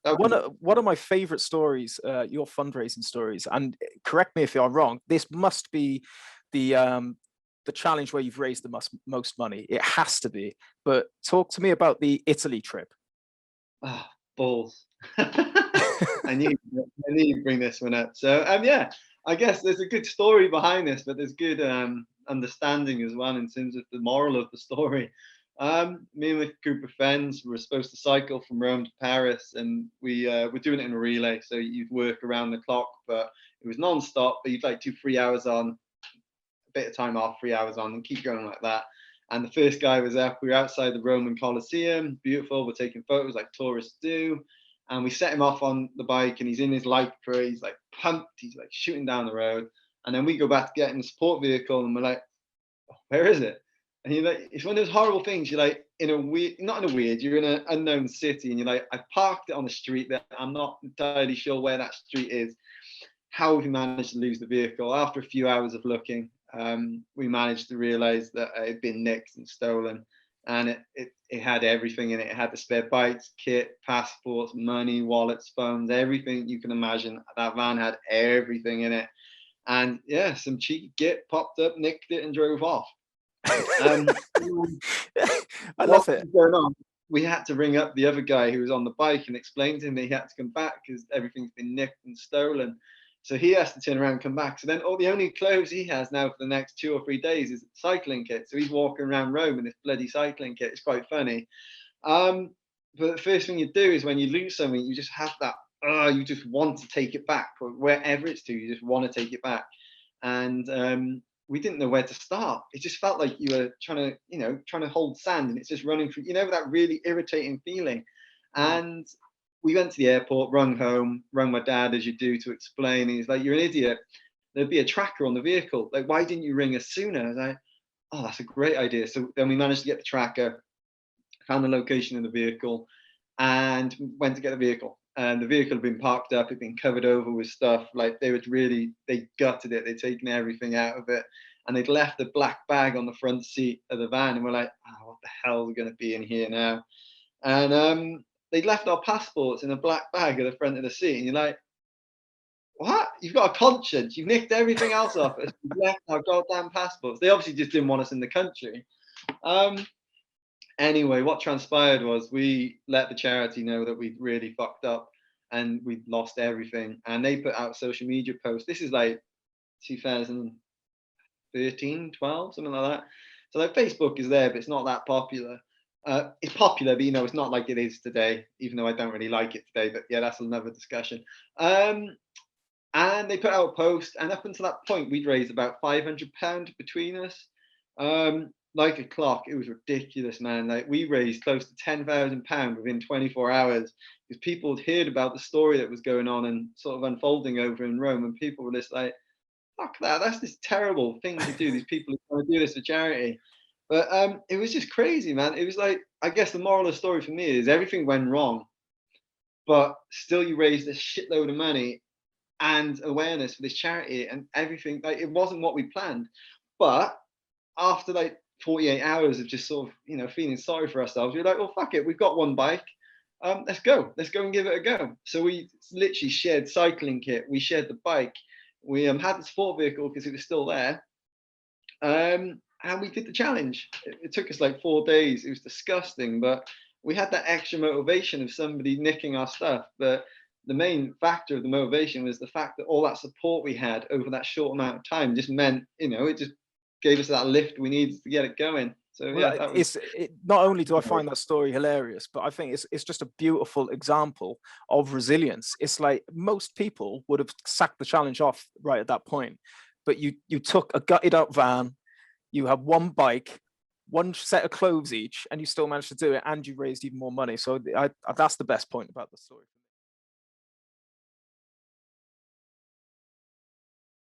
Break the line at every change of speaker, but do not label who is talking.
one of my favorite stories, your fundraising stories, and correct me if I'm wrong, this must be the challenge where you've raised the most money. It has to be. But talk to me about the Italy trip.
Oh, balls. I knew you'd bring this one up. So yeah, I guess there's a good story behind this, but there's good understanding as well in terms of the moral of the story. Me and a group of friends were supposed to cycle from Rome to Paris, and we were doing it in a relay. So you'd work around the clock, but it was non-stop. But you'd like do 3 hours on, a bit of time off, 3 hours on, and keep going like that. And the first guy was up. We were outside the Roman Colosseum, beautiful. We're taking photos like tourists do. And we set him off on the bike, and he's in his Lycra. He's like pumped. He's like shooting down the road. And then we go back to get in the support vehicle, and we're like, oh, where is it? And you're like, it's one of those horrible things. You're like in a weird, not in a weird, you're in an unknown city, and you're like, I parked it on the street that I'm not entirely sure where that street is. How have we managed to lose the vehicle? After a few hours of looking, we managed to realize that it had been nicked and stolen. And it had everything in it. It had the spare bikes, kit, passports, money, wallets, phones, everything you can imagine. That van had everything in it. And yeah, some cheeky git popped up, nicked it, and drove off.
I love it.
Going on? We had to ring up the other guy who was on the bike and explain to him that he had to come back because everything's been nicked and stolen. So he has to turn around and come back. So then the only clothes he has now for the next 2 or 3 days is a cycling kit. So he's walking around Rome in this bloody cycling kit. It's quite funny. But the first thing you do is when you lose something, you just have that, you just want to take it back. Wherever it's to, you just want to take it back. And we didn't know where to start. It just felt like you were trying to hold sand and it's just running through, that really irritating feeling. And we went to the airport, rung my dad as you do to explain. He's like, you're an idiot. There'd be a tracker on the vehicle. Like, why didn't you ring us sooner? I was like, oh, that's a great idea. So then we managed to get the tracker, found the location of the vehicle, and went to get the vehicle. And the vehicle had been parked up, it'd been covered over with stuff. Like they gutted it. They'd taken everything out of it. And they'd left a black bag on the front seat of the van. And we're like, oh, what the hell is going to be in here now? And they'd left our passports in a black bag at the front of the seat. And you're like, what? You've got a conscience. You've nicked everything else off us. You've left our goddamn passports. They obviously just didn't want us in the country. Anyway, what transpired was we let the charity know that we'd really fucked up and we'd lost everything. And they put out a social media post. This is like 2013, 12, something like that. So like Facebook is there, but it's not that popular. It's popular, but it's not like it is today, even though I don't really like it today. But yeah, that's another discussion. And they put out a post, and up until that point, we'd raised about £500 between us. Like a clock, it was ridiculous, man. Like we raised close to £10,000 within 24 hours because people had heard about the story that was going on and sort of unfolding over in Rome, and people were just like, "Fuck that! That's this terrible thing to do. These people are trying to do this for charity." But it was just crazy, man. It was like, I guess the moral of the story for me is everything went wrong, but still you raised a shitload of money and awareness for this charity and everything. Like it wasn't what we planned, but after like 48 hours of just sort of feeling sorry for ourselves, we're like, well, fuck it, we've got one bike, let's go and give it a go. So we literally shared cycling kit, we shared the bike, we had the support vehicle because it was still there, and we did the challenge. It took us like 4 days. It was disgusting, but we had that extra motivation of somebody nicking our stuff. But the main factor of the motivation was the fact that all that support we had over that short amount of time just meant, it just gave us that lift we needed to get it going. So yeah,
not only do I find that story hilarious, but I think it's just a beautiful example of resilience. It's like most people would have sacked the challenge off right at that point, but you took a gutted out van, you have one bike, one set of clothes each, and you still managed to do it, and you raised even more money. So that's the best point about the story.